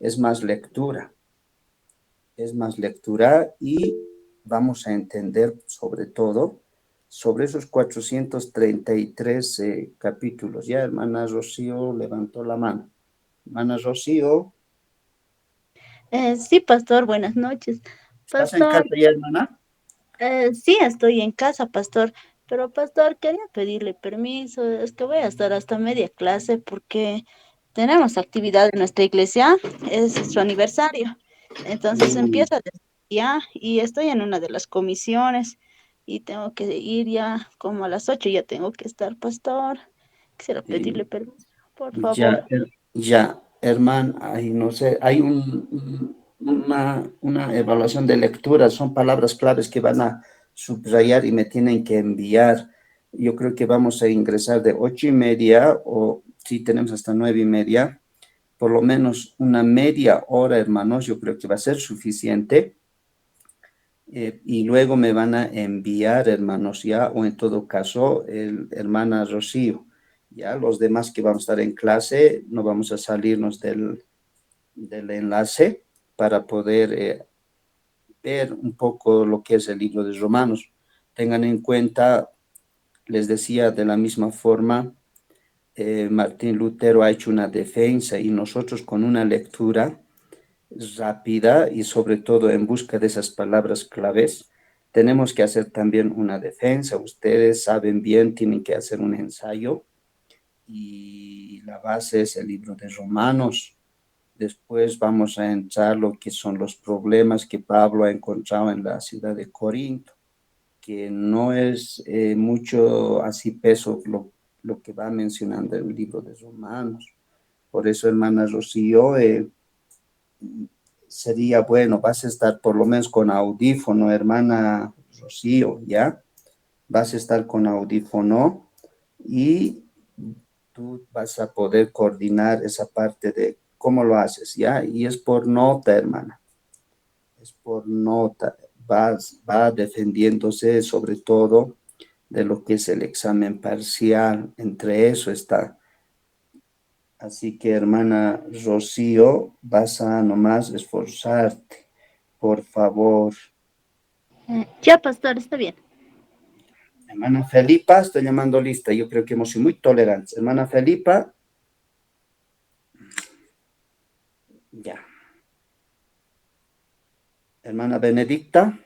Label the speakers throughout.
Speaker 1: es más lectura. Es más lectura y vamos a entender sobre todo sobre esos 433 capítulos. Ya, hermana Rocío levantó la mano. Hermana Rocío,
Speaker 2: Sí, pastor, buenas noches.
Speaker 1: ¿estás en
Speaker 2: Pastor,
Speaker 1: casa ya, hermana?
Speaker 2: sí, estoy en casa, pastor, pero pastor, quería pedirle permiso, es que voy a estar hasta media clase porque tenemos actividad en nuestra iglesia, es su aniversario, entonces
Speaker 1: Uh,
Speaker 2: empieza desde ya y estoy en una de las comisiones y tengo que ir ya como a las 8 ya tengo que estar, pastor. Quisiera
Speaker 1: eh,
Speaker 2: pedirle permiso, por favor.
Speaker 1: ya, ya, hermano, ahí no sé, hay una evaluación de lectura, son palabras claves que van a subrayar y me tienen que enviar. Yo creo que vamos a ingresar de 8:30 o si tenemos hasta 9:30, por lo menos una media hora, hermanos, yo creo que va a ser suficiente. Y luego me van a enviar, hermanos, ya, o en todo caso, hermana Rocío. Ya, los demás que vamos a estar en clase, no vamos a salirnos del enlace para poder ver un poco lo que es el libro de Romanos. Tengan en cuenta, les decía, de la misma forma, Martín Lutero ha hecho una defensa y nosotros con una lectura rápida y sobre todo en busca de esas palabras claves, tenemos que hacer también una defensa. Ustedes saben bien, tienen que hacer un ensayo y la base es el libro de Romanos. Después vamos a entrar lo que son los problemas que Pablo ha encontrado en la ciudad de Corinto, que no es mucho así peso lo que va mencionando el libro de Romanos. Por eso, hermana Rocío, sería bueno, vas a estar por lo menos con audífono, hermana Rocío, ¿ya? Vas a estar con audífono y tú vas a poder coordinar esa parte de cómo lo haces, ¿ya? Y es por nota, hermana, es por nota. Va defendiéndose sobre todo de lo que es el examen parcial, entre eso está. Así que, hermana Rocío, vas a nomás esforzarte, por favor.
Speaker 2: Ya, pastor, está bien.
Speaker 1: Hermana Felipa, estoy llamando lista. Yo creo que hemos sido muy tolerantes. Hermana Felipa, ya. Hermana Benedicta,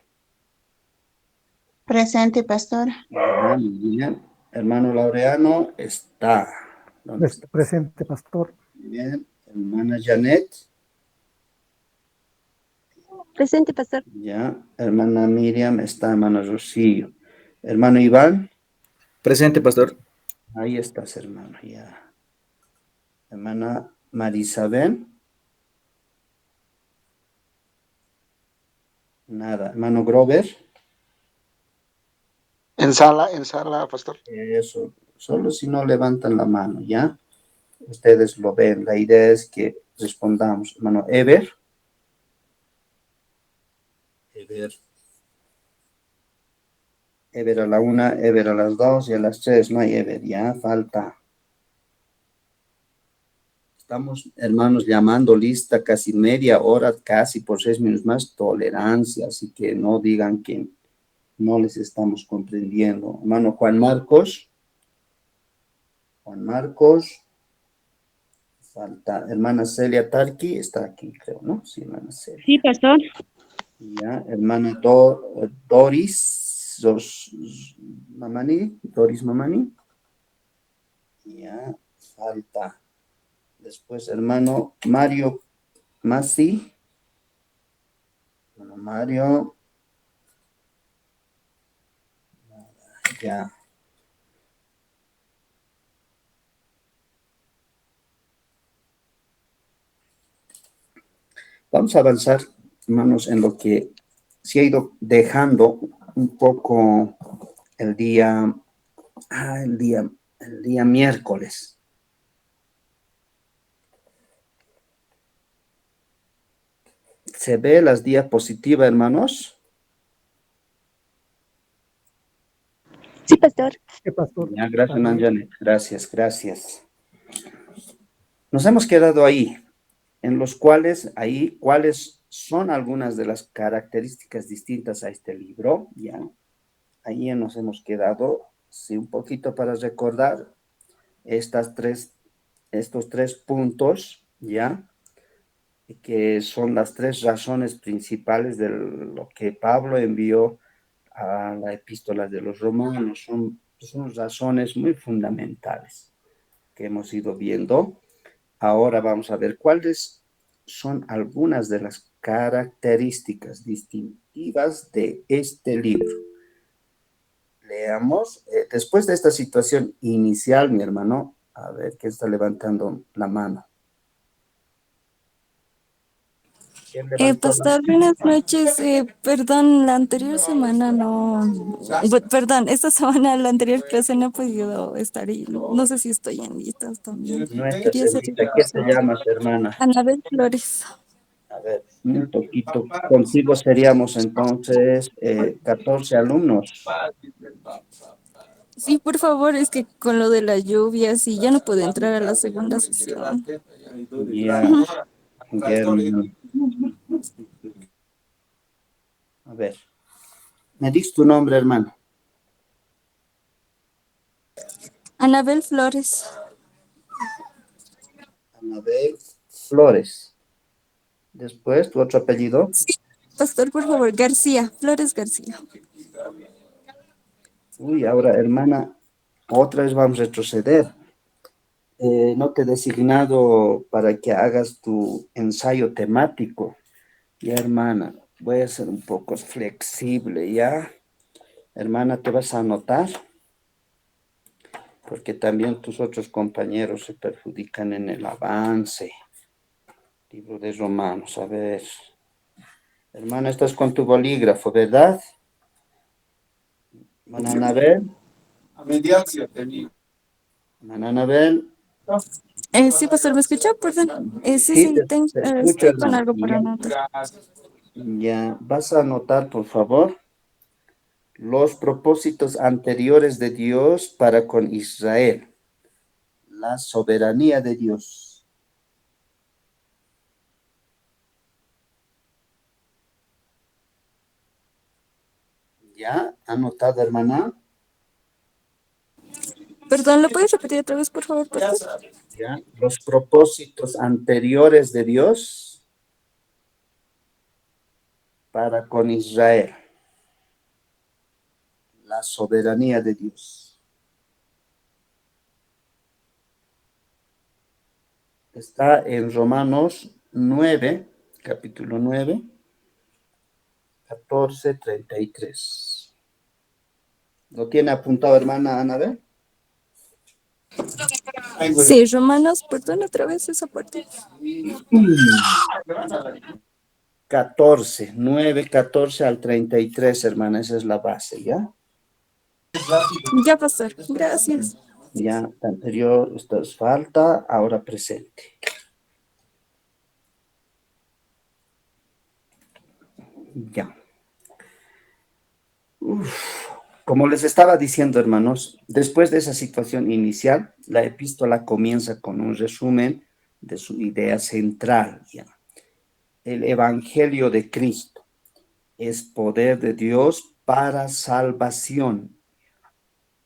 Speaker 3: Presente, pastor.
Speaker 1: ya, muy bien. Hermano Laureano, está. ¿Dónde está?
Speaker 4: Presente, pastor.
Speaker 1: Muy bien. Hermana Janet,
Speaker 5: Presente, pastor.
Speaker 1: ya. Hermana Miriam, está. Hermana Rocío. Hermano Iván,
Speaker 6: Presente, pastor.
Speaker 1: ahí estás, hermano, ya. Hermana Marisabel, nada. Hermano Grover,
Speaker 7: En sala, pastor.
Speaker 1: eso. Solo si no levantan la mano, ¿ya? Ustedes lo ven. La idea es que respondamos. Hermano Ever, Ever, Ever a la 1, Ever a las 2 y a las 3 no hay Ever, ya falta. Estamos, hermanos, llamando lista casi media hora, casi por 6 minutos más, tolerancia, así que no digan que no les estamos comprendiendo. Hermano Juan Marcos, falta. Hermana Celia Tarqui, está aquí, creo, ¿no? Sí, hermana
Speaker 5: Sí,
Speaker 1: Celia.
Speaker 5: pastor.
Speaker 1: Ya, hermana Doris, Doris Mamani. Ya, falta. Después, hermano Mario Masi. Hermano Mario, ya. Vamos a avanzar, hermanos, en lo que se ha ido dejando un poco el día, el día miércoles. ¿Se ve las diapositivas, hermanos?
Speaker 5: Sí, pastor.
Speaker 4: Sí, pastor.
Speaker 1: Ya, gracias,
Speaker 4: Está bien.
Speaker 1: Janet. Gracias, gracias. Nos hemos quedado ahí. en los cuales ahí, cuáles son algunas de las características distintas a este libro, ¿ya? Ahí ya nos hemos quedado, sí, un poquito para recordar estos tres puntos, ¿ya? Que son las tres razones principales de lo que Pablo envió a la epístola de los romanos. Son razones muy fundamentales que hemos ido viendo. Ahora vamos a ver cuáles son algunas de las características distintivas de este libro. Leamos, después de esta situación inicial, mi hermano, a ver, ¿quién está levantando la mano? ¿Quién levantó la
Speaker 3: Pastor, buenas noches. Perdón, la anterior semana no, perdón, esta semana, la anterior clase no he podido estar y no sé si estoy en listas también.
Speaker 1: nuestra
Speaker 3: Quería hacer
Speaker 1: señorita? ¿Qué te llamas, hermana?
Speaker 3: Anabel Flores.
Speaker 1: A ver, un poquito. Contigo seríamos entonces 14 alumnos.
Speaker 3: Sí, por favor, es que con lo de las lluvias y ya no puedo entrar a la segunda sesión.
Speaker 1: Ya, ya, hermano. A ver, me dices tu nombre, hermano.
Speaker 3: Anabel Flores.
Speaker 1: Anabel Flores. Después, tu otro apellido.
Speaker 3: Pastor, por favor, García, Flores García.
Speaker 1: Uy, ahora, hermana, otra vez vamos a retroceder. No te he designado para que hagas tu ensayo temático. Ya, hermana, voy a ser un poco flexible, ¿ya? Hermana, ¿te vas a anotar? Porque también tus otros compañeros se perjudican en el avance. Libro de Romanos, a ver. Hermana, estás con tu bolígrafo, ¿verdad? Hermana Anabel. Hermana Anabel.
Speaker 3: Sí, pastor, ¿me escucha? Perdón. Sí,
Speaker 1: Sí,
Speaker 3: sí,
Speaker 1: te escucho,
Speaker 3: estoy con
Speaker 1: hermano.
Speaker 3: algo para
Speaker 1: Ya,
Speaker 3: anotar.
Speaker 1: ya, vas a anotar, por favor, los propósitos anteriores de Dios para con Israel. La soberanía de Dios. ¿Ya? ¿Anotado, hermana?
Speaker 3: Perdón, ¿lo puedes repetir otra vez, por favor, pastor?
Speaker 1: ¿Ya? Los propósitos anteriores de Dios para con Israel. La soberanía de Dios. Está en Romanos 9, capítulo 9, 14:33. ¿Lo tiene apuntado, hermana Anabel?
Speaker 3: Sí, Romanos, perdón, otra vez esa parte.
Speaker 1: 14, 9, 14 al 33, hermana, esa es la base, ¿ya?
Speaker 3: Ya, pastor, gracias.
Speaker 1: Ya, anterior, esto es falta, ahora presente. Ya. Como les estaba diciendo, hermanos, después de esa situación inicial, la epístola comienza con un resumen de su idea central, ¿ya? El Evangelio de Cristo es poder de Dios para salvación.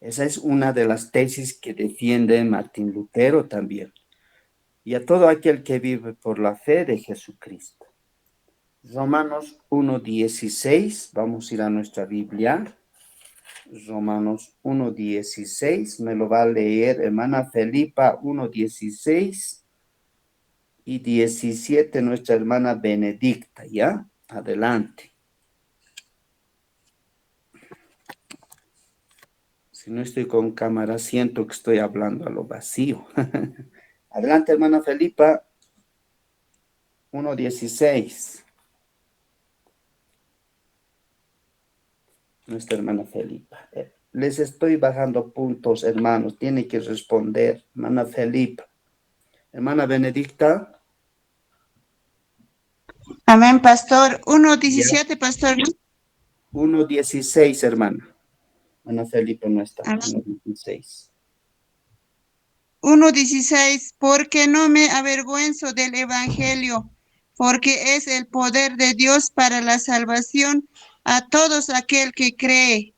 Speaker 1: Esa es una de las tesis que defiende Martín Lutero también. Y a todo aquel que vive por la fe de Jesucristo. Romanos 1:16, vamos a ir a nuestra Biblia. Romanos 1:16, me lo va a leer hermana Felipa 1:16 y 17 nuestra hermana Benedicta, ¿ya? Adelante. Si no estoy con cámara, siento que estoy hablando a lo vacío. Adelante, hermana Felipa 1:16. Nuestra hermana Felipa. Les estoy bajando puntos, hermanos. Tiene que responder, hermana Felipa. Hermana Benedicta.
Speaker 4: Amén, pastor.
Speaker 1: Ya.
Speaker 4: 1:17, pastor.
Speaker 1: 1:16, hermana. Hermana Felipa no está.
Speaker 4: Amén.
Speaker 1: 1:16.
Speaker 4: 1:16, porque no me avergüenzo del Evangelio, porque es el poder de Dios para la salvación a todos aquel que cree,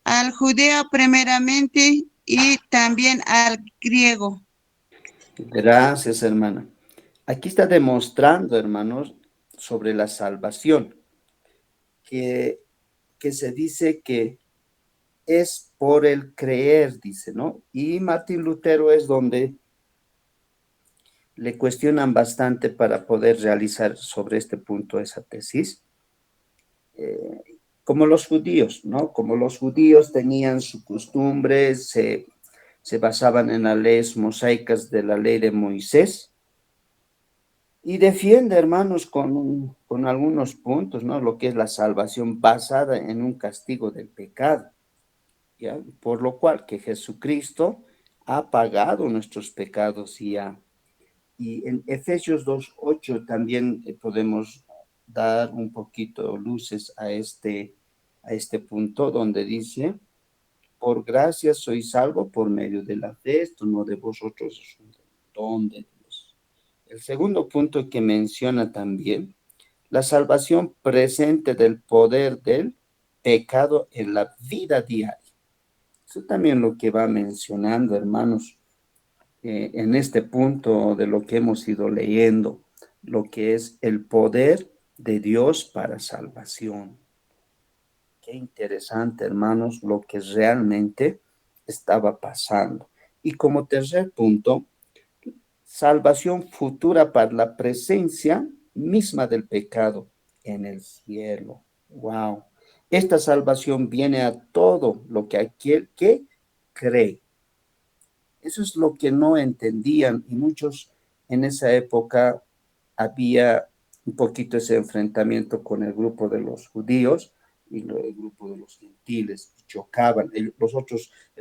Speaker 4: al judeo primeramente y también al griego.
Speaker 1: Gracias, hermana. Aquí está demostrando, hermanos, sobre la salvación, que, que se dice que es por el creer, dice, ¿no? Y Martín Lutero es donde le cuestionan bastante para poder realizar sobre este punto esa tesis. Como los judíos, ¿no? Como los judíos tenían su costumbre, se basaban en las leyes mosaicas de la ley de Moisés, y defiende, hermanos, con algunos puntos, ¿no? Lo que es la salvación basada en un castigo del pecado, ¿ya? Por lo cual que Jesucristo ha pagado nuestros pecados y en Efesios 2:8 también podemos dar un poquito luces a este punto donde dice, por gracia soy salvo por medio de la fe, esto no de vosotros, es un don de Dios. El segundo punto que menciona también, la salvación presente del poder del pecado en la vida diaria. Eso también lo que va mencionando, hermanos, en este punto de lo que hemos ido leyendo, lo que es el poder de Dios para salvación. Qué interesante, hermanos, lo que realmente estaba pasando. Y como tercer punto, salvación futura para la presencia misma del pecado en el cielo. Wow. Esta salvación viene a todo lo que aquel que cree. Eso es lo que no entendían y muchos en esa época había un poquito ese enfrentamiento con el grupo de los judíos y el grupo de los gentiles, chocaban. El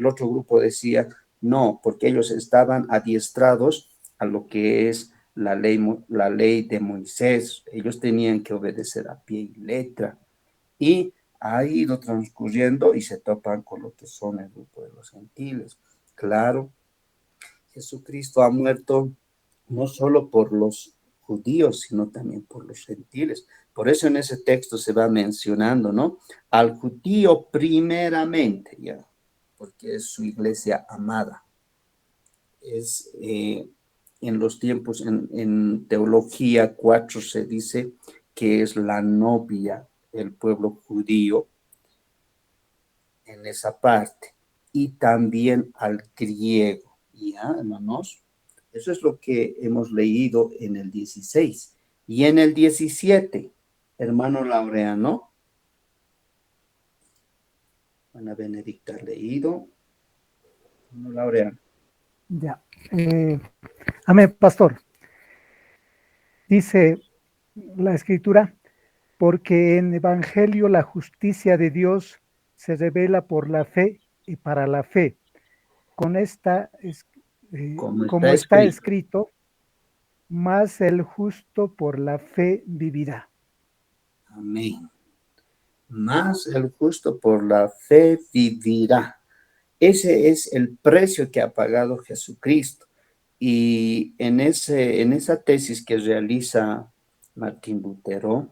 Speaker 1: otro grupo decía, no, porque ellos estaban adiestrados a lo que es la ley de Moisés, ellos tenían que obedecer a pie y letra, y ha ido transcurriendo y se topan con lo que son el grupo de los gentiles. Claro, Jesucristo ha muerto no solo por los judíos, sino también por los gentiles. Por eso en ese texto se va mencionando, ¿no? Al judío primeramente, ya, porque es su iglesia amada. Es en los tiempos, en Teología 4 se dice que es la novia del pueblo judío en esa parte. Y también al griego, ¿ya, hermanos? Eso es lo que hemos leído en el 16. Y en el 17, hermano Laureano, Ana Benedicta ha leído. Hermano Laureano.
Speaker 6: Ya. Amén, pastor. Dice la escritura, porque en Evangelio la justicia de Dios se revela por la fe y para la fe. Con esta, como está escrito, más el justo por la fe vivirá.
Speaker 1: Amén. Más el justo por la fe vivirá. Ese es el precio que ha pagado Jesucristo. Y en esa tesis que realiza Martín Lutero,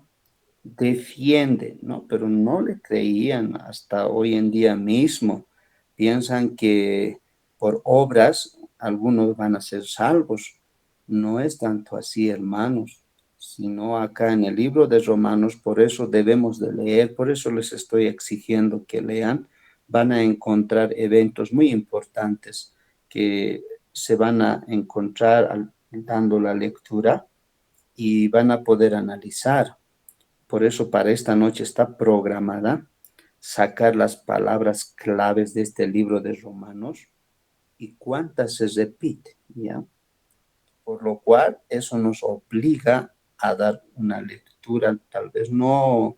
Speaker 1: defiende, ¿no? Pero no le creían hasta hoy en día mismo. Piensan que por obras algunos van a ser salvos. No es tanto así, hermanos, sino acá en el libro de Romanos, por eso debemos de leer, por eso les estoy exigiendo que lean, van a encontrar eventos muy importantes que se van a encontrar dando la lectura y van a poder analizar. Por eso para esta noche está programada sacar las palabras claves de este libro de Romanos y cuántas se repite, ¿ya? Por lo cual eso nos obliga a dar una lectura, tal vez no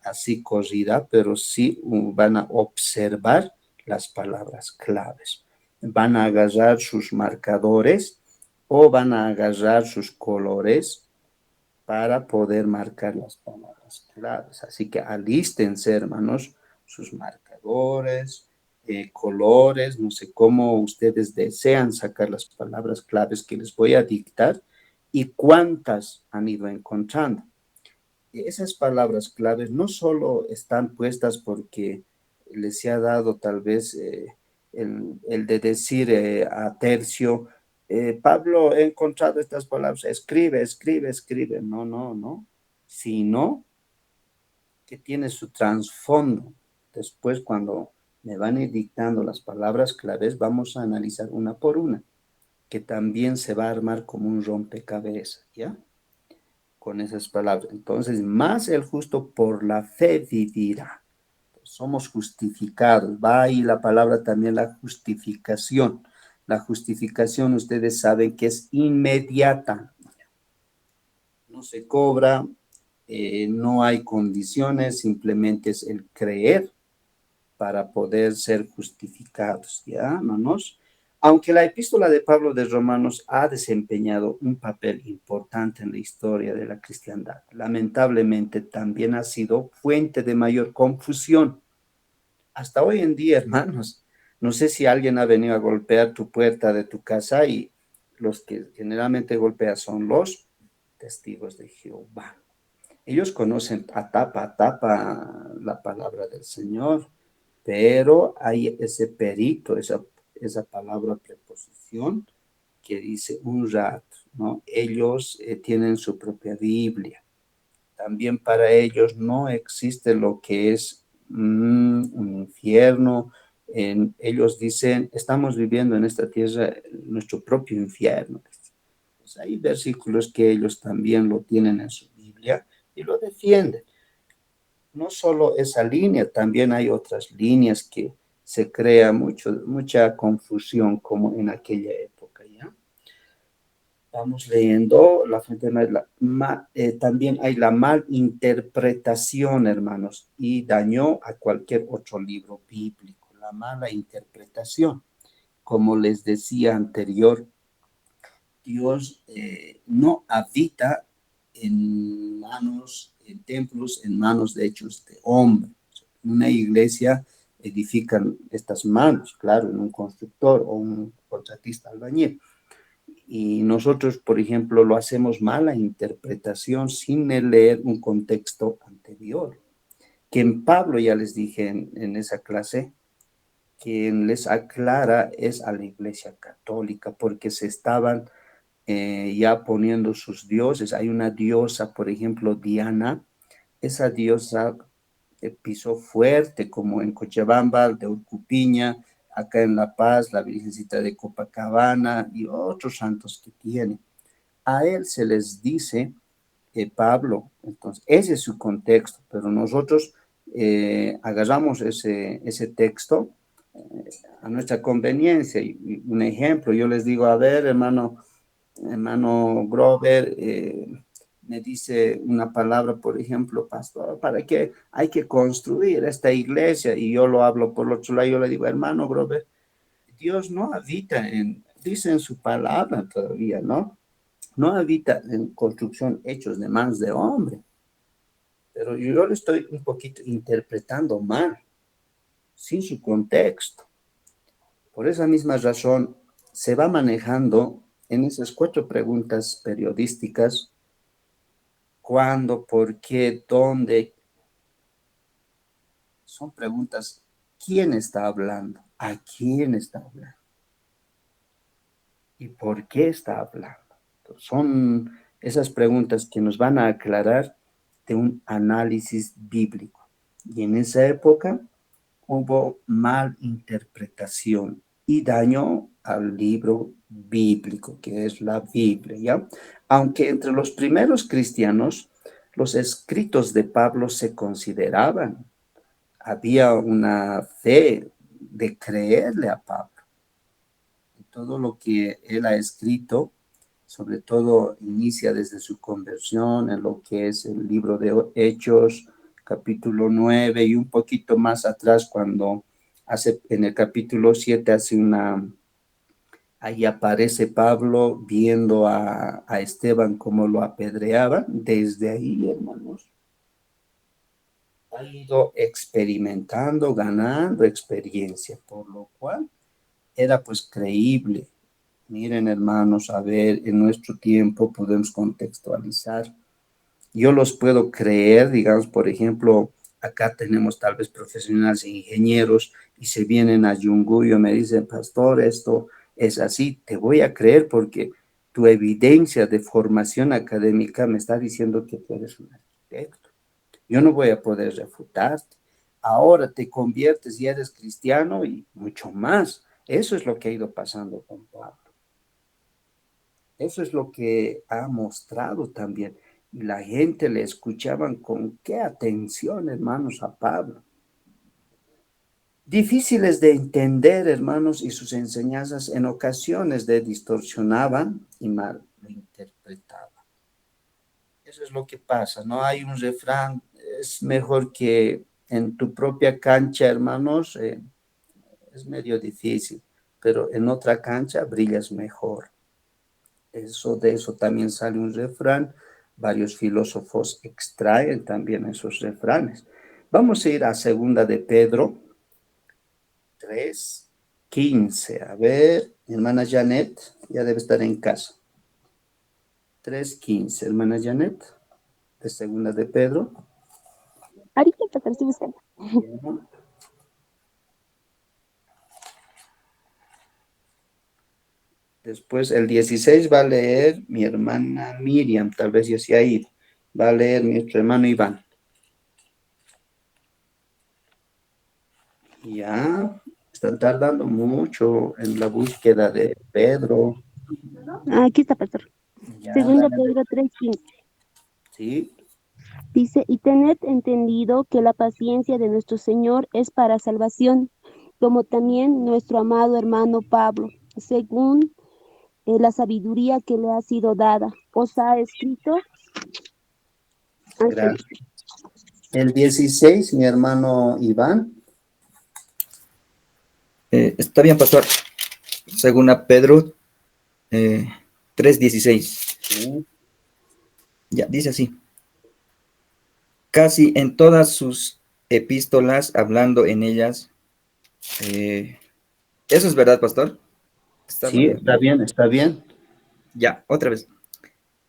Speaker 1: así corrida, pero sí van a observar las palabras claves. Van a agarrar sus marcadores o van a agarrar sus colores para poder marcar las palabras claves. Así que alístense, hermanos, sus marcadores, colores, no sé cómo ustedes desean sacar las palabras claves que les voy a dictar y cuántas han ido encontrando. Esas palabras claves no solo están puestas porque les ha dado tal vez el de decir a Tercio, Pablo, he encontrado estas palabras, escribe, escribe, escribe. No, no, no. Sino que tiene su trasfondo. Después, cuando me van a ir dictando las palabras claves, vamos a analizar una por una, que también se va a armar como un rompecabezas, ¿ya? Con esas palabras. Entonces, más el justo por la fe vivirá. Somos justificados. Va ahí la palabra también, la justificación. La justificación, ustedes saben que es inmediata. No se cobra, no hay condiciones, simplemente es el creer para poder ser justificados, ¿ya, hermanos? Aunque la epístola de Pablo de Romanos ha desempeñado un papel importante en la historia de la cristiandad, lamentablemente también ha sido fuente de mayor confusión. Hasta hoy en día, hermanos, no sé si alguien ha venido a golpear tu puerta de tu casa y los que generalmente golpean son los testigos de Jehová. Ellos conocen a tapa la palabra del Señor, pero hay ese perito, esa palabra preposición que dice un rato, ¿no? Ellos tienen su propia Biblia. También para ellos no existe lo que es un infierno. Ellos dicen, estamos viviendo en esta tierra nuestro propio infierno. Pues hay versículos que ellos también lo tienen en su Biblia y lo defienden. No solo esa línea, también hay otras líneas que se crea mucha confusión como en aquella época, ¿ya? Vamos leyendo, también hay la malinterpretación, hermanos, y dañó a cualquier otro libro bíblico, la mala interpretación. Como les decía anterior, Dios no habita en templos, en manos de hechos de hombre. En una iglesia edifican estas manos, claro, en un constructor o un contratista albañil. Y nosotros, por ejemplo, lo hacemos mala interpretación sin leer un contexto anterior. Que en Pablo, ya les dije en esa clase, quien les aclara es a la iglesia católica, porque se estaban ya poniendo sus dioses. Hay una diosa, por ejemplo, Diana. Esa diosa pisó fuerte, como en Cochabamba, de Urcupiña, acá en La Paz, la Virgencita de Copacabana y otros santos que tiene. A él se les dice Pablo, entonces ese es su contexto, pero nosotros agarramos ese texto a nuestra conveniencia. Y un ejemplo, yo les digo, a ver, hermano Grover, me dice una palabra, por ejemplo, pastor, ¿para qué hay que construir esta iglesia? Y yo lo hablo por el otro lado, yo le digo, hermano Grover, Dios no habita dice en su palabra todavía, ¿no? No habita en construcción hechos de manos de hombre, pero yo lo estoy un poquito interpretando mal, sin su contexto. Por esa misma razón, se va manejando en esas 4 preguntas periodísticas: ¿cuándo? ¿Por qué? ¿Dónde? Son preguntas, ¿quién está hablando? ¿A quién está hablando? ¿Y por qué está hablando? Entonces, son esas preguntas que nos van a aclarar de un análisis bíblico. Y en esa época hubo malinterpretación y daño al libro bíblico, que es la Biblia, ¿ya? Aunque entre los primeros cristianos, los escritos de Pablo se consideraban, había una fe de creerle a Pablo. Todo lo que él ha escrito, sobre todo inicia desde su conversión en lo que es el libro de Hechos, capítulo 9, y un poquito más atrás cuando en el capítulo 7 ahí aparece Pablo viendo a Esteban cómo lo apedreaban. Desde ahí, hermanos, ha ido experimentando, ganando experiencia, por lo cual era pues creíble. Miren, hermanos, a ver, en nuestro tiempo podemos contextualizar. Yo los puedo creer, digamos, por ejemplo, acá tenemos tal vez profesionales e ingenieros y se vienen a Yunguyo y me dicen, pastor, esto es así, te voy a creer porque tu evidencia de formación académica me está diciendo que tú eres un arquitecto. Yo no voy a poder refutarte. Ahora te conviertes y eres cristiano y mucho más. Eso es lo que ha ido pasando con Pablo. Eso es lo que ha mostrado también. Y la gente le escuchaban con qué atención, hermanos, a Pablo. Difíciles de entender, hermanos, y sus enseñanzas en ocasiones le distorsionaban y mal lo interpretaban. Eso es lo que pasa, ¿no? Hay un refrán, es mejor que en tu propia cancha, hermanos, es medio difícil, pero en otra cancha brillas mejor. De eso también sale un refrán. Varios filósofos extraen también esos refranes. Vamos a ir a segunda de Pedro 3:15. A ver, mi hermana Janet ya debe estar en casa. 3:15, hermana Janet, de segunda de Pedro.
Speaker 5: Ahorita, pastor, estoy buscando.
Speaker 1: Bien. Después el 16 va a leer mi hermana Miriam, tal vez ya se ha ido. Va a leer nuestro hermano Iván. Ya, están tardando mucho en la búsqueda de Pedro.
Speaker 5: Aquí está, pastor.
Speaker 1: Ya,
Speaker 5: Segundo
Speaker 1: dale.
Speaker 5: Pedro 3:15.
Speaker 1: Sí,
Speaker 5: Dice, y tened entendido que la paciencia de nuestro Señor es para salvación, como también nuestro amado hermano Pablo, según la sabiduría que le ha sido dada, os ha escrito. Ángel.
Speaker 1: gracias. El 16, mi hermano Iván.
Speaker 8: Está bien, pastor. Según a Pedro 3:16.
Speaker 1: Sí.
Speaker 8: Ya, dice así. Casi en todas sus epístolas, hablando en ellas. ¿Eso es verdad, pastor? Está
Speaker 1: Sí,
Speaker 8: mal.
Speaker 1: está bien, está bien.
Speaker 8: Ya, otra vez.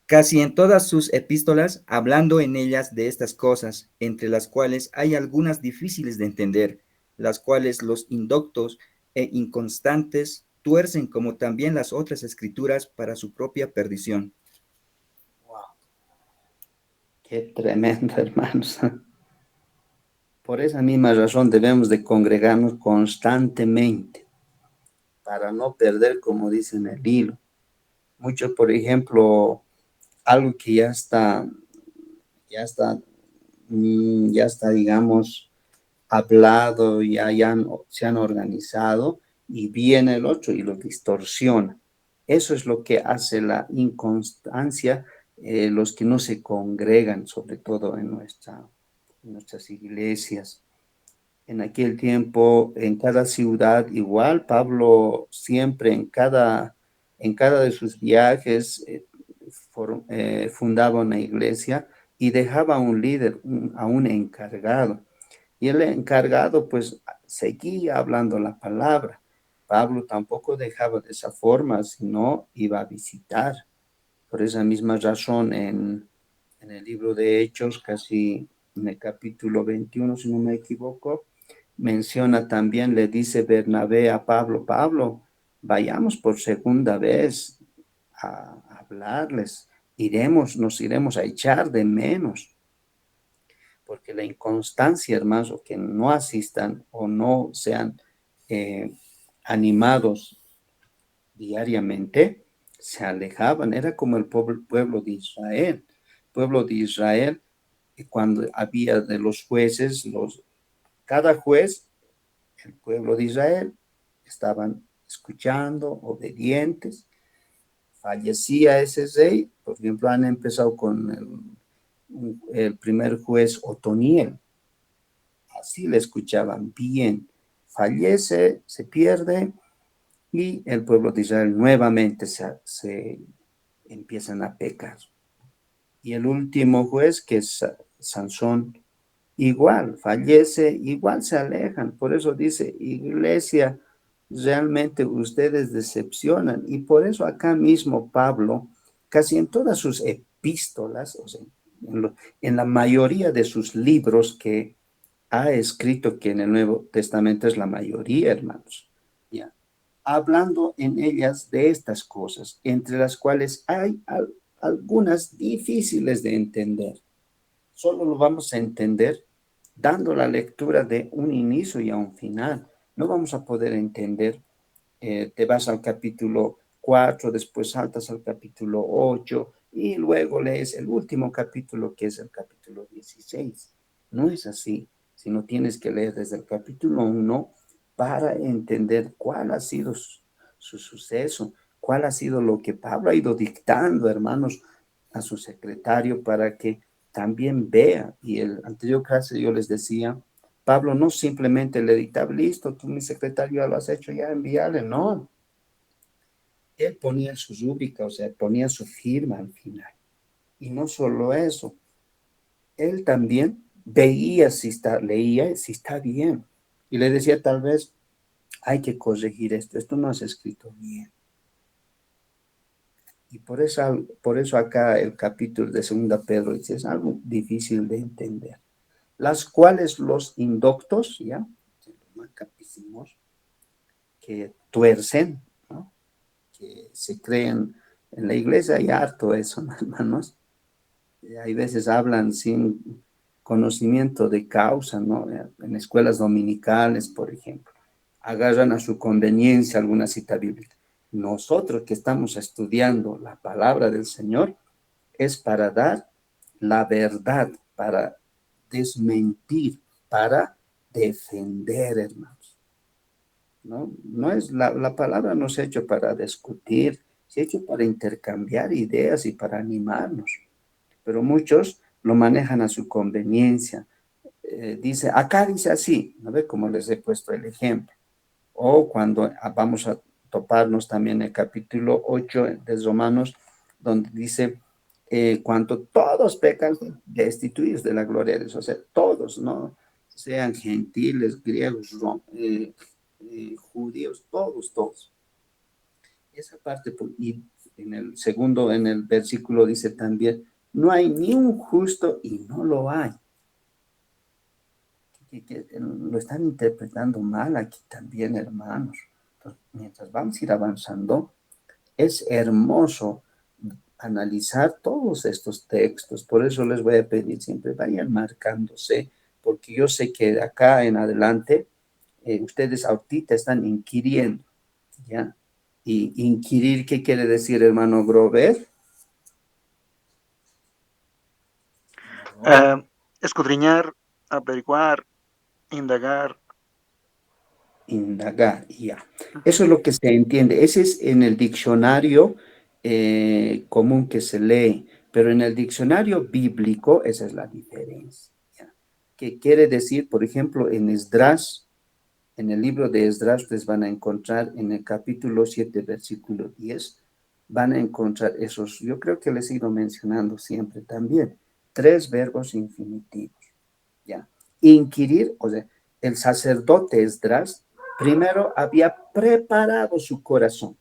Speaker 8: Casi en todas sus epístolas, hablando en ellas de estas cosas, entre las cuales hay algunas difíciles de entender, las cuales los indoctos e inconstantes tuercen como también las otras escrituras para su propia perdición.
Speaker 1: Wow, qué tremendo, hermanos. Por esa misma razón debemos de congregarnos constantemente para no perder, como dicen, el hilo. Muchos, por ejemplo, algo que ya está, ya está, digamos, hablado, se han organizado y viene el otro y lo distorsiona. Eso es lo que hace la inconstancia, los que no se congregan, sobre todo en nuestras iglesias. En aquel tiempo, en cada ciudad, igual, Pablo siempre en cada de sus viajes fundaba una iglesia y dejaba un líder, a un encargado. Y el encargado, pues, seguía hablando la palabra. Pablo tampoco dejaba de esa forma, sino iba a visitar. Por esa misma razón, en el libro de Hechos, casi en el capítulo 21, si no me equivoco, menciona también, le dice Bernabé a Pablo, Pablo, vayamos por segunda vez a hablarles, nos iremos a echar de menos, porque la inconstancia, hermanos, o que no asistan o no sean animados diariamente, se alejaban. Era como el pueblo de Israel. El pueblo de Israel, cuando había de los jueces, cada juez, el pueblo de Israel, estaban escuchando, obedientes. Fallecía ese rey, por ejemplo, han empezado con el primer juez Otoniel. Así le escuchaban bien. Fallece, se pierde, y el pueblo de Israel nuevamente se empiezan a pecar. Y el último juez, que es Sansón, igual fallece, igual se alejan. Por eso dice, iglesia, realmente ustedes decepcionan. Y por eso acá mismo Pablo, casi en todas sus epístolas, o sea, en la mayoría de sus libros que ha escrito, que en el Nuevo Testamento es la mayoría, hermanos, ya, hablando en ellas de estas cosas, entre las cuales hay algunas difíciles de entender. Solo lo vamos a entender dando la lectura de un inicio y a un final. No vamos a poder entender, te vas al capítulo 4, después saltas al capítulo 8 y luego lees el último capítulo, que es el capítulo 16. No es así, sino tienes que leer desde el capítulo 1 para entender cuál ha sido su suceso, cuál ha sido lo que Pablo ha ido dictando, hermanos, a su secretario para que también vea. Y el anterior clase yo les decía, Pablo no simplemente le dictaba, listo, tú mi secretario ya lo has hecho, ya envíale, no. Él ponía su rúbrica, o sea, ponía su firma al final. Y no solo eso, él también veía si está, leía si está bien. Y le decía, tal vez hay que corregir esto no has escrito bien. Y por eso acá el capítulo de 2 Pedro dice, es algo difícil de entender. Las cuales los indoctos, ya, los más capísimos, que tuercen, ¿no? Que se creen en la iglesia, hay harto eso, hermanos. Hay veces hablan sin conocimiento de causa, ¿no? En escuelas dominicales, por ejemplo, agarran a su conveniencia alguna cita bíblica. Nosotros que estamos estudiando la palabra del Señor es para dar la verdad, para desmentir, para defender, hermanos. No es la palabra no se ha hecho para discutir, se ha hecho para intercambiar ideas y para animarnos. Pero muchos lo manejan a su conveniencia. Dice, acá dice así, ¿no ve? Como les he puesto el ejemplo. O cuando vamos a toparnos también el capítulo 8 de Romanos, donde dice, cuando todos pecan, destituidos de la gloria de Dios, o sea, todos, ¿no? Sean gentiles, griegos, judíos, todos. Esa parte, y en el versículo dice también, no hay ni un justo y no lo hay. Que lo están interpretando mal aquí también, hermanos. Entonces, mientras vamos a ir avanzando, es hermoso analizar todos estos textos. Por eso les voy a pedir siempre, vayan marcándose, porque yo sé que de acá en adelante, ustedes ahorita están inquiriendo, ¿ya? Y inquirir, ¿qué quiere decir, hermano Grover?
Speaker 7: Escudriñar, averiguar, indagar.
Speaker 1: Indagar, ya. Eso es lo que se entiende. Ese es en el diccionario común que se lee, pero en el diccionario bíblico esa es la diferencia. ¿Ya? ¿Qué quiere decir? Por ejemplo, en Esdras, en el libro de Esdras, ustedes van a encontrar en el capítulo 7, versículo 10, van a encontrar esos, yo creo que les he ido mencionando siempre también, 3 verbos infinitivos. ¿Ya? Inquirir, o sea, el sacerdote Esdras primero había preparado su corazón.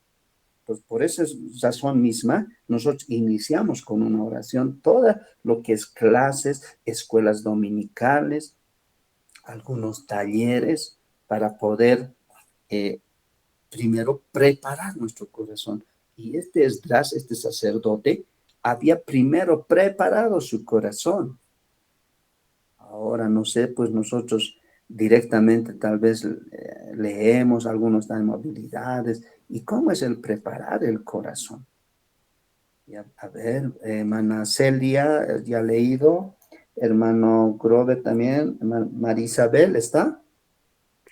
Speaker 1: Pues por esa razón misma, nosotros iniciamos con una oración, toda lo que es clases, escuelas dominicales, algunos talleres, para poder primero preparar nuestro corazón. Y este Esdras, este sacerdote, había primero preparado su corazón. Ahora, no sé, pues nosotros directamente tal vez leemos, algunos dan movilidades. ¿Y cómo es el preparar el corazón? A ver, hermana Celia, ya leído. Hermano Grove también. Marisabel, ¿está?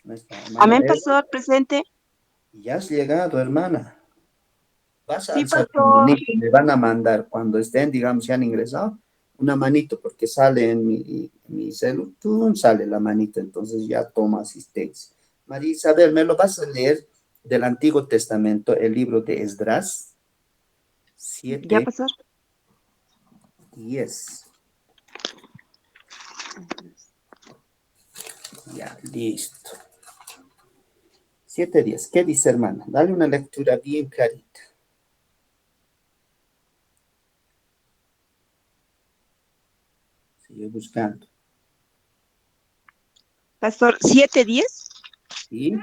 Speaker 1: No está.
Speaker 5: Amén, pastor, presente.
Speaker 1: Ya has llegado, hermana. Vas a
Speaker 5: Sí,
Speaker 1: alzar tu
Speaker 5: pastor.
Speaker 1: manito, me van a mandar cuando estén, digamos, ya han ingresado, una manito, porque sale en mi celular, sale la manita, entonces ya toma asistencia. María Isabel, ¿me lo vas a leer del Antiguo Testamento, el libro de Esdras?
Speaker 5: Ya,
Speaker 1: 7,
Speaker 5: pastor.
Speaker 1: 10. Ya, listo. 7:10. ¿Qué dice, hermana? Dale una lectura bien clarita. Sigue buscando.
Speaker 9: Pastor, 7:10.
Speaker 1: ¿Sí?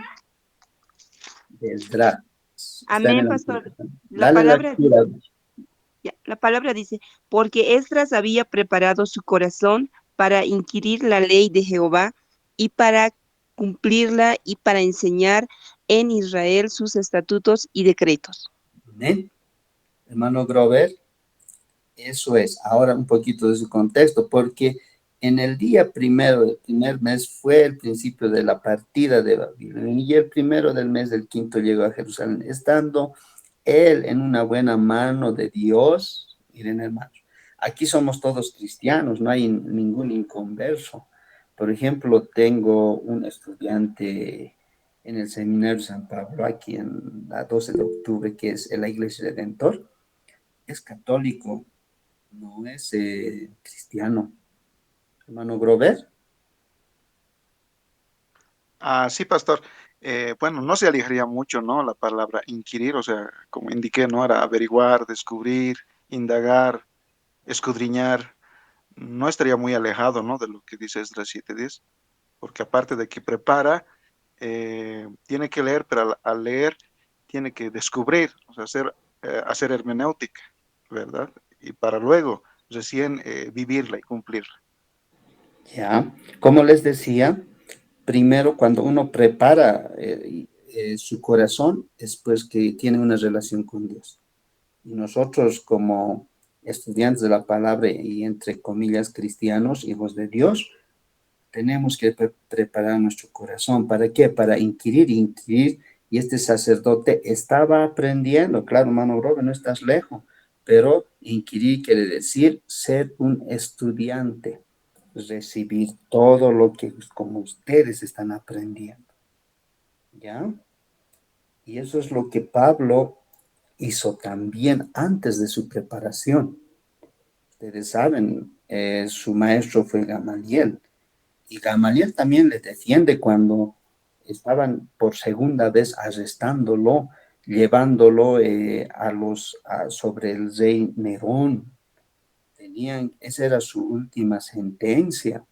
Speaker 1: Vendrá. Está en
Speaker 9: Amén,
Speaker 1: el
Speaker 9: pastor.
Speaker 1: Antiguo Testamento.
Speaker 9: La
Speaker 1: Dale
Speaker 9: palabra
Speaker 1: lectura.
Speaker 9: dice, ya, la palabra dice, porque Esdras había preparado su corazón para inquirir la ley de Jehová y para cumplirla y para enseñar en Israel sus estatutos y decretos.
Speaker 1: Amén. Hermano Grover, eso es. Ahora un poquito de su contexto, porque en el día primero del primer mes fue el principio de la partida de Babilonia, y el primero del mes del quinto llegó a Jerusalén, estando él en una buena mano de Dios. Miren, hermanos, aquí somos todos cristianos, no hay ningún inconverso. Por ejemplo, tengo un estudiante en el Seminario San Pablo, aquí en la 12 de octubre, que es en la Iglesia Redentor. Es católico, no es cristiano. Hermano Grover.
Speaker 7: Sí, pastor. Bueno, no se alejaría mucho, ¿no? La palabra inquirir, o sea, como indiqué, ¿no? Era averiguar, descubrir, indagar, escudriñar. No estaría muy alejado, ¿no? De lo que dice Esdras 7:10, porque aparte de que prepara, tiene que leer, pero al leer tiene que descubrir, o sea, hacer hermenéutica, ¿verdad? Y para luego recién vivirla y cumplirla.
Speaker 1: Ya, como les decía, primero cuando uno prepara su corazón, es pues que tiene una relación con Dios. Y nosotros como estudiantes de la palabra y entre comillas cristianos, hijos de Dios, tenemos que preparar nuestro corazón. ¿Para qué? Para inquirir, inquirir. Y este sacerdote estaba aprendiendo. Claro, hermano Robert, no estás lejos, pero inquirir quiere decir ser un estudiante, recibir todo lo que como ustedes están aprendiendo. ¿Ya? Y eso es lo que Pablo hizo también antes de su preparación. Ustedes saben, su maestro fue Gamaliel. Y Gamaliel también le defiende cuando estaban por segunda vez arrestándolo, llevándolo sobre el rey Nerón. Esa era su última sentencia.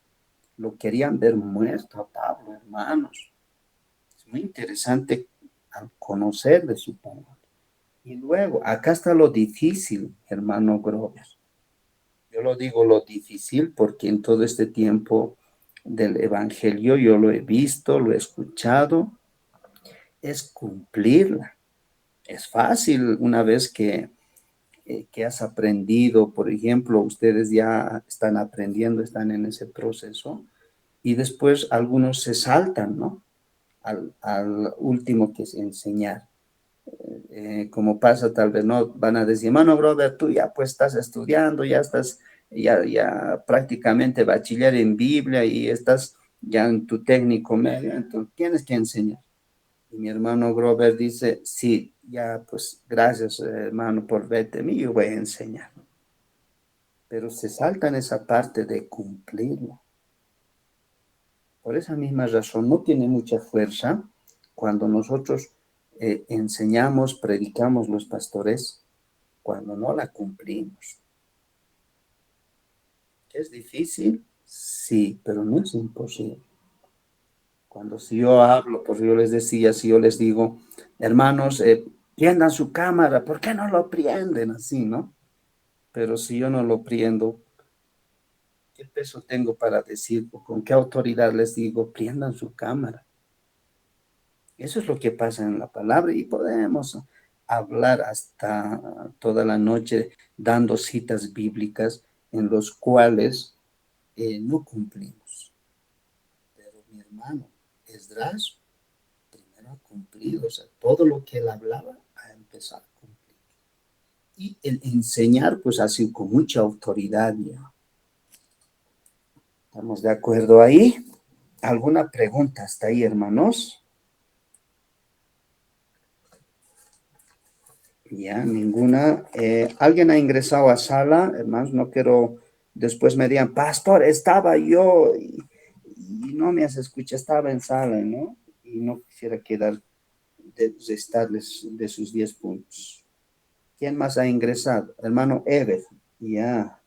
Speaker 1: Lo querían ver muerto a Pablo, hermanos. Es muy interesante al conocer de su palabra. Y luego, acá está lo difícil, hermano Grover. Yo lo digo lo difícil porque en todo este tiempo del Evangelio yo lo he visto, lo he escuchado, es cumplirla. Es fácil una vez que has aprendido, por ejemplo, ustedes ya están aprendiendo, están en ese proceso, y después algunos se saltan, ¿no? Al último que es enseñar. Como pasa tal vez, ¿no? Van a decir, mano, brother, tú ya pues estás estudiando, ya estás ya prácticamente bachiller en Biblia y estás ya en tu técnico medio, entonces tienes que enseñar. Y mi hermano Grover dice, sí, ya pues gracias hermano por verte a mí, yo voy a enseñar. Pero se saltan esa parte de cumplirlo. Por esa misma razón no tiene mucha fuerza cuando nosotros enseñamos, predicamos los pastores, cuando no la cumplimos. ¿Es difícil? Sí, pero no es imposible. Cuando si yo hablo, pues yo les decía, si yo les digo, hermanos, prendan su cámara, ¿por qué no lo prenden así, no? Pero si yo no lo prendo, ¿qué peso tengo para decir? ¿Con qué autoridad les digo, prendan su cámara? Eso es lo que pasa en la palabra y podemos hablar hasta toda la noche dando citas bíblicas en los cuales no cumplimos. Pero mi hermano Esdras primero ha cumplido, o sea, todo lo que él hablaba ha empezado a cumplir. Y el enseñar, pues así con mucha autoridad ya. ¿Estamos de acuerdo ahí? ¿Alguna pregunta hasta ahí, hermanos? Ya, ninguna. ¿Alguien ha ingresado a sala? Hermanos, no quiero, después me digan, pastor, estaba yo y y no me has escuchado, estaba en sala, ¿no? Y no quisiera quedar restarles de sus 10 puntos. ¿Quién más ha ingresado? Hermano Ever, ya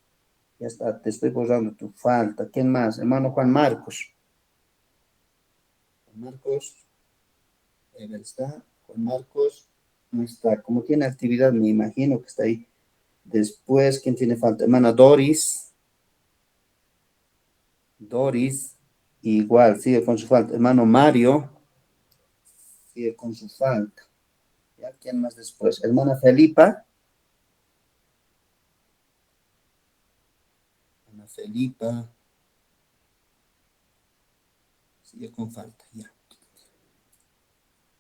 Speaker 1: está, te estoy borrando tu falta. ¿Quién más? Hermano Juan Marcos. Juan Marcos, Ever está, Juan Marcos no está. Como tiene actividad, me imagino que está ahí. Después, ¿quién tiene falta? Hermana Doris. Doris, igual, sigue con su falta. Hermano Mario, sigue con su falta. ¿Ya? ¿Quién más después? Hermana Felipa. Hermana Felipa. Sigue con falta, ya.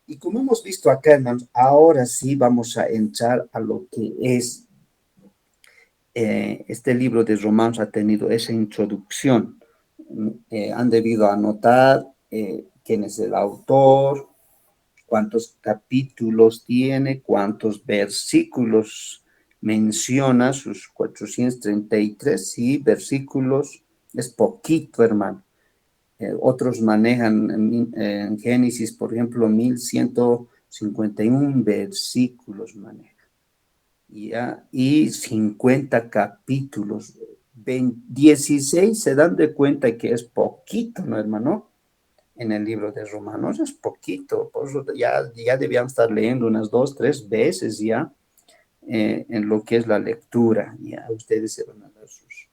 Speaker 1: Y como hemos visto acá, hermanos, ahora sí vamos a entrar a lo que es este libro de Romanos ha tenido esa introducción. Han debido anotar quién es el autor, cuántos capítulos tiene, cuántos versículos menciona, sus 433, sí, versículos, es poquito, hermano. Otros manejan en Génesis, por ejemplo, 1151 versículos manejan. ¿Ya? Y 50 capítulos. 16 se dan de cuenta que es poquito, ¿no, hermano? En el libro de Romanos es poquito, por eso ya debían estar leyendo unas 2, 3 veces ya en lo que es la lectura. Ya ustedes se van a dar sus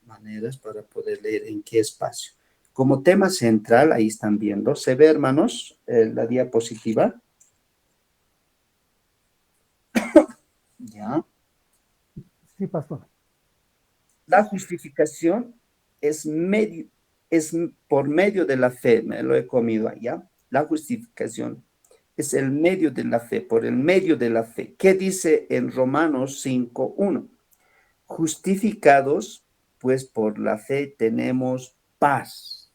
Speaker 1: maneras para poder leer en qué espacio. Como tema central, ahí están viendo, ¿se ve, hermanos, la diapositiva? Ya.
Speaker 6: Sí, pastor.
Speaker 1: La justificación es por medio de la fe, me lo he comido allá. La justificación es el medio de la fe, por el medio de la fe. ¿Qué dice en Romanos 5:1? Justificados, pues por la fe tenemos paz.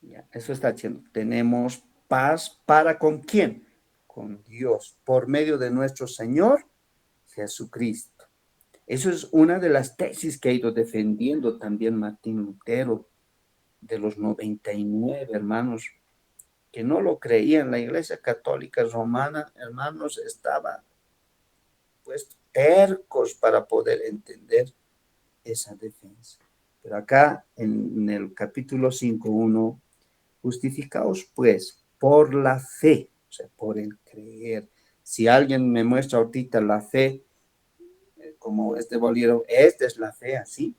Speaker 1: Ya, eso está diciendo, tenemos paz para ¿con quién? Con Dios, por medio de nuestro Señor Jesucristo. Eso es una de las tesis que ha ido defendiendo también Martín Lutero, de los 99 hermanos, que no lo creían. La Iglesia Católica Romana, hermanos, estaba pues tercos para poder entender esa defensa. Pero acá en el capítulo 5:1, justificaos pues por la fe, o sea, por el creer. Si alguien me muestra ahorita la fe, como este bolígrafo, esta es la fe así.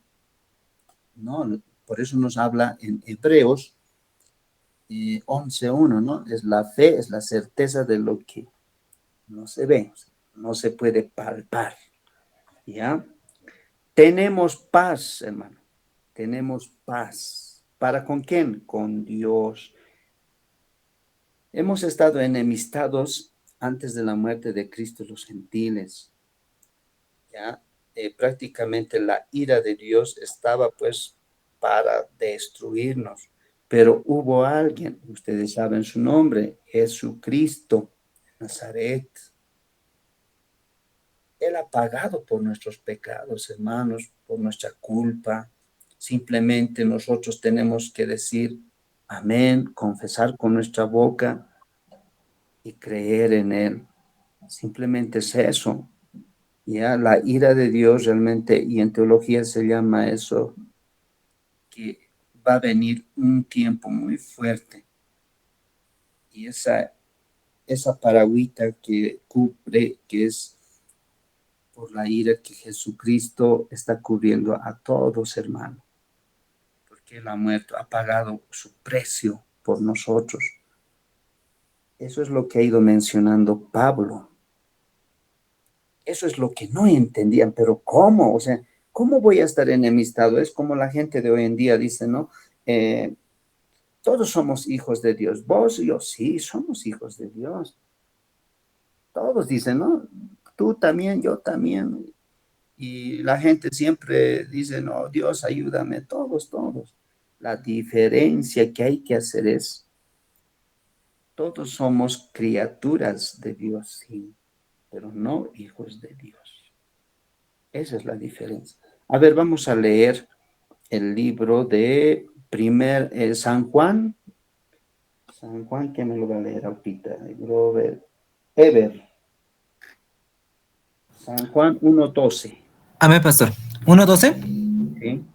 Speaker 1: No, por eso nos habla en Hebreos 11:1, ¿no? Es la fe, es la certeza de lo que no se ve, no se puede palpar, ¿ya? Tenemos paz, hermano, tenemos paz. ¿Para con quién? Con Dios. Hemos estado enemistados antes de la muerte de Cristo los gentiles, ¿ya? Prácticamente la ira de Dios estaba pues para destruirnos, pero hubo alguien, ustedes saben su nombre, Jesucristo, Nazaret. Él ha pagado por nuestros pecados, hermanos, por nuestra culpa. Simplemente nosotros tenemos que decir amén, confesar con nuestra boca y creer en Él. Simplemente es eso. Ya la ira de Dios realmente, y en teología se llama eso, que va a venir un tiempo muy fuerte. Y esa paragüita que cubre, que es por la ira que Jesucristo está cubriendo a todos, hermano. Porque Él ha muerto, ha pagado su precio por nosotros. Eso es lo que ha ido mencionando Pablo. Eso es lo que no entendían, pero ¿cómo? O sea, ¿cómo voy a estar enemistado? Es como la gente de hoy en día dice, ¿no? Todos somos hijos de Dios. Vos y yo, sí, somos hijos de Dios. Todos dicen, ¿no? Tú también, yo también. Y la gente siempre dice, no, Dios, ayúdame. Todos, todos. La diferencia que hay que hacer es, todos somos criaturas de Dios, sí, pero no hijos de Dios. Esa es la diferencia. A ver, vamos a leer el libro de San Juan, ¿quién me lo va a leer ahorita? Robert, Ever, San Juan 1:12.
Speaker 10: Amén, pastor. 1:12.
Speaker 1: ¿Sí?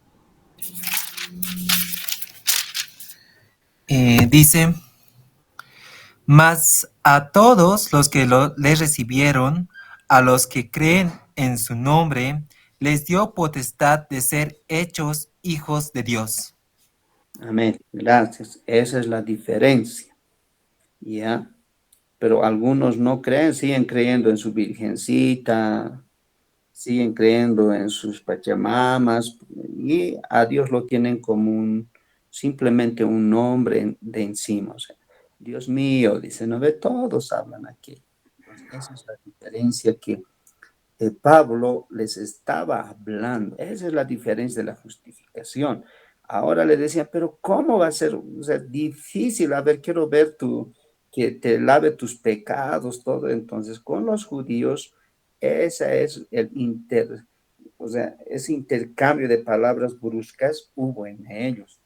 Speaker 10: Dice, mas a todos los que le recibieron, a los que creen en su nombre, les dio potestad de ser hechos hijos de Dios.
Speaker 1: Amén, gracias. Esa es la diferencia, ¿ya? Pero algunos no creen, siguen creyendo en su virgencita, siguen creyendo en sus pachamamas, y a Dios lo tienen como simplemente un nombre de encima. O sea, Dios mío, dice, no ve, todos hablan aquí. Entonces, esa es la diferencia que Pablo les estaba hablando. Esa es la diferencia de la justificación. Ahora le decían, pero ¿cómo va a ser? O sea, difícil. A ver, quiero ver que te lave tus pecados, todo. Entonces, con los judíos, ese es o sea, ese intercambio de palabras bruscas hubo en ellos.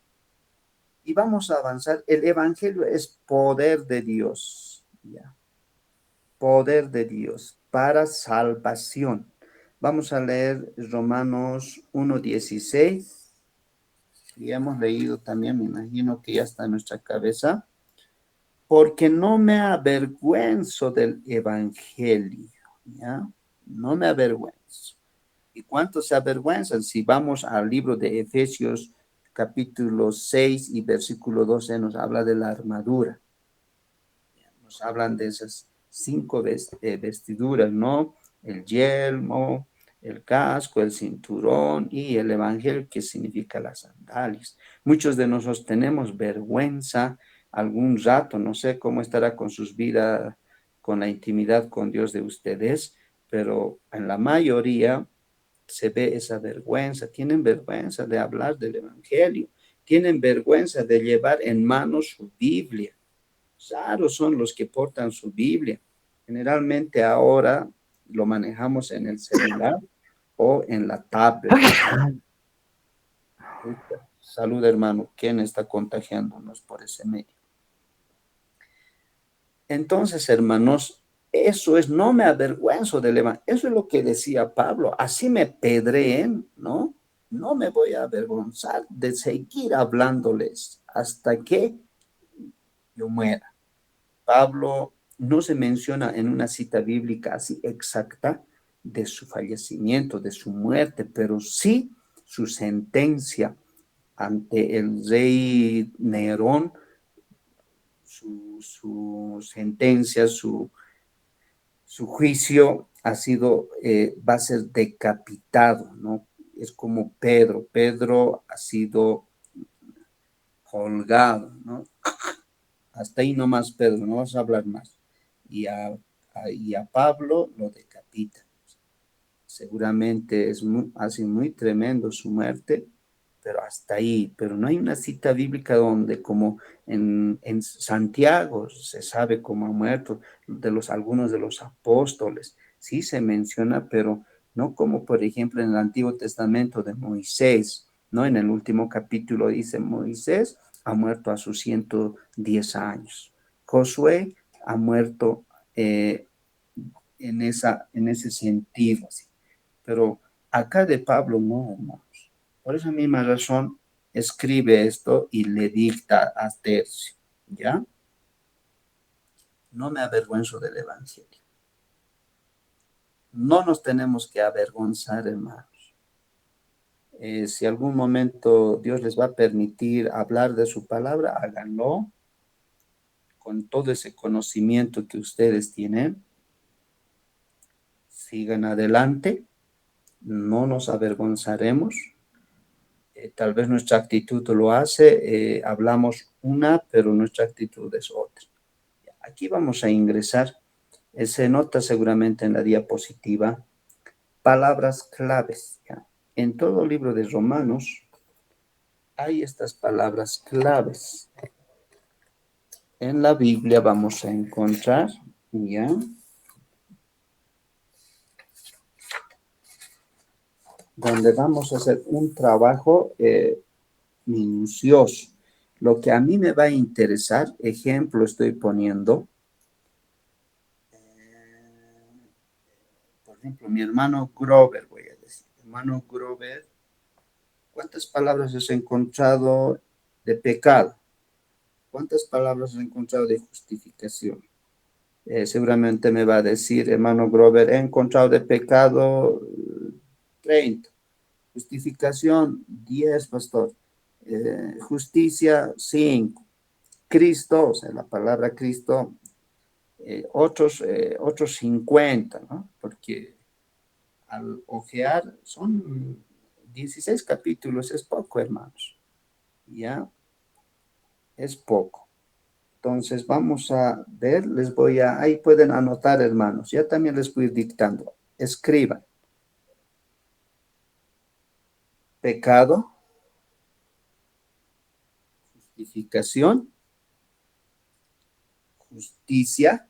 Speaker 1: Y vamos a avanzar. El evangelio es poder de Dios, ¿ya? Poder de Dios para salvación. Vamos a leer Romanos 1:16. Y hemos leído también, me imagino que ya está en nuestra cabeza. Porque no me avergüenzo del evangelio, ¿ya? No me avergüenzo. ¿Y cuántos se avergüenzan? Si vamos al libro de Efesios, capítulo 6 y versículo 12, nos habla de la armadura. Nos hablan de esas 5 vestiduras, ¿no? El yelmo, el casco, el cinturón y el evangelio, que significa las sandalias. Muchos de nosotros tenemos vergüenza algún rato, no sé cómo estará con sus vidas, con la intimidad con Dios de ustedes, pero en la mayoría se ve esa vergüenza. Tienen vergüenza de hablar del evangelio, tienen vergüenza de llevar en manos su Biblia. Raros son los que portan su Biblia. Generalmente ahora lo manejamos en el celular o en la tablet. Salud, hermano. ¿Quién está contagiándonos por ese medio? Entonces, hermanos, eso es, no me avergüenzo del evangelio. Eso es lo que decía Pablo. Así me pedreen, ¿no? No me voy a avergonzar de seguir hablándoles hasta que yo muera. Pablo no se menciona en una cita bíblica así exacta de su fallecimiento, de su muerte, pero sí su sentencia ante el rey Nerón, su sentencia, su juicio ha sido, va a ser decapitado, ¿no? Es como Pedro ha sido colgado, ¿no? Hasta ahí nomás, Pedro, no vas a hablar más. Y a Pablo lo decapitan. Seguramente ha sido muy tremendo su muerte, pero hasta ahí. Pero no hay una cita bíblica donde, como en Santiago, se sabe cómo ha muerto, algunos de los apóstoles. Sí se menciona, pero no como, por ejemplo, en el Antiguo Testamento de Moisés, ¿no? En el último capítulo dice, Moisés ha muerto a sus 110 años. Josué ha muerto en ese sentido. Así. Pero acá de Pablo no, hermanos. Por esa misma razón escribe esto y le dicta a Tercio, ¿ya? No me avergüenzo del evangelio. No nos tenemos que avergonzar, hermanos. Si algún momento Dios les va a permitir hablar de su palabra, háganlo con todo ese conocimiento que ustedes tienen. Sigan adelante, no nos avergonzaremos. Tal vez nuestra actitud lo hace, hablamos una, pero nuestra actitud es otra. Aquí vamos a ingresar, se nota seguramente en la diapositiva, palabras claves, ¿ya? En todo el libro de Romanos hay estas palabras claves. En la Biblia vamos a encontrar, ¿ya? Donde vamos a hacer un trabajo minucioso. Lo que a mí me va a interesar, ejemplo estoy poniendo, por ejemplo, mi hermano Grover, voy a decir, hermano Grover, ¿cuántas palabras has encontrado de pecado? ¿Cuántas palabras has encontrado de justificación? Seguramente me va a decir, hermano Grover, he encontrado de pecado 30. Justificación, 10, pastor. Justicia, 5. Cristo, o sea, la palabra Cristo, otros 50, ¿no? Porque al ojear son 16 capítulos, es poco, hermanos. ¿Ya? Es poco. Entonces vamos a ver, ahí pueden anotar, hermanos. Ya también les voy a ir dictando. Escriban. Pecado, justificación, justicia,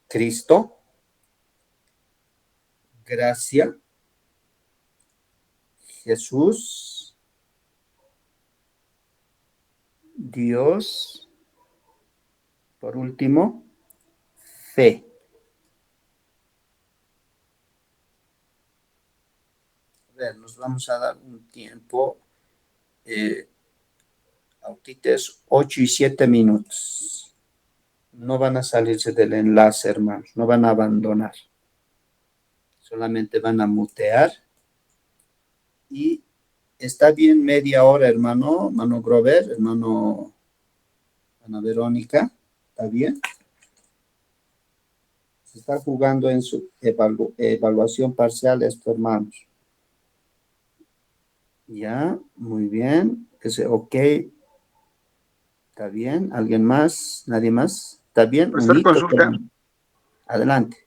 Speaker 1: Cristo, gracia, Jesús, Dios, por último, fe. A ver, nos vamos a dar un tiempo. Ahorita es 8 y 7 minutos. No van a salirse del enlace, hermanos. No van a abandonar. Solamente van a mutear. Y está bien media hora, hermano Grover, Ana Verónica. ¿Está bien? Se está jugando en su evaluación parcial esto, hermanos. Ya, muy bien. Ok. ¿Está bien? ¿Alguien más? ¿Nadie más? ¿Está bien?
Speaker 7: Pastor, consulta.
Speaker 1: Adelante.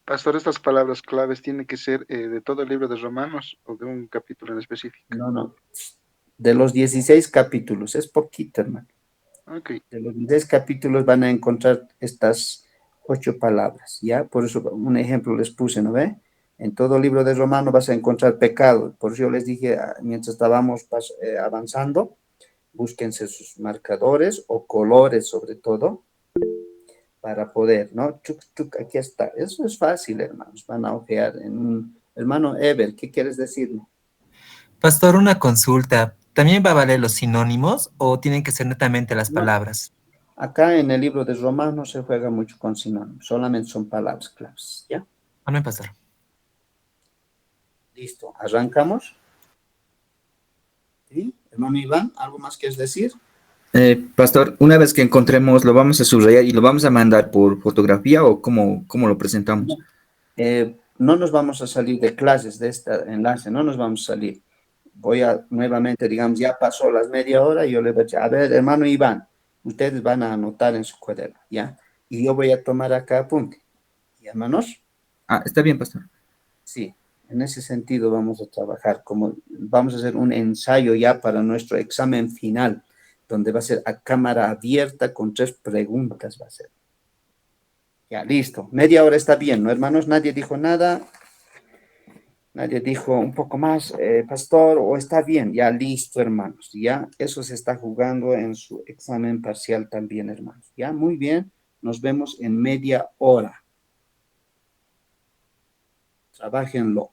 Speaker 7: Pastor, estas palabras claves tienen que ser de todo el libro de Romanos o de un capítulo en específico.
Speaker 1: No. De los 16 capítulos, es poquito, hermano.
Speaker 7: Okay.
Speaker 1: De los 16 capítulos van a encontrar estas 8 palabras, ¿ya? Por eso un ejemplo les puse, ¿no ve? En todo el libro de Romanos vas a encontrar pecado. Por eso yo les dije, mientras estábamos avanzando, búsquense sus marcadores o colores sobre todo, para poder, ¿no? Chuc, aquí está. Eso es fácil, hermanos. Van a ojear en un... Hermano Ever, ¿qué quieres decirme?
Speaker 10: Pastor, una consulta. ¿También va a valer los sinónimos o tienen que ser netamente las
Speaker 1: No.
Speaker 10: palabras?
Speaker 1: Acá en el libro de Romanos no se juega mucho con sinónimos, solamente son palabras claves, ¿ya?
Speaker 10: Amén, pastor.
Speaker 1: Listo, ¿arrancamos? ¿Sí? Hermano Iván, ¿algo más quieres decir?
Speaker 8: Pastor, una vez que encontremos, ¿lo vamos a subrayar y lo vamos a mandar por fotografía o cómo lo presentamos?
Speaker 1: No nos vamos a salir de clases de este enlace, no nos vamos a salir. Voy a nuevamente, digamos, ya pasó las media hora y yo le voy a decir, a ver, hermano Iván, ustedes van a anotar en su cuaderno, ¿ya? Y yo voy a tomar acá apunte. ¿Y hermanos?
Speaker 8: Está bien, pastor.
Speaker 1: Sí, en ese sentido vamos a trabajar, como vamos a hacer un ensayo ya para nuestro examen final, donde va a ser a cámara abierta con 3 preguntas va a ser. Ya, listo. Media hora está bien, ¿no, hermanos? Nadie dijo nada. Nadie dijo un poco más, pastor, o está bien. Ya, listo, hermanos. Ya, eso se está jugando en su examen parcial también, hermanos. Ya, muy bien. Nos vemos en media hora. Trabájenlo.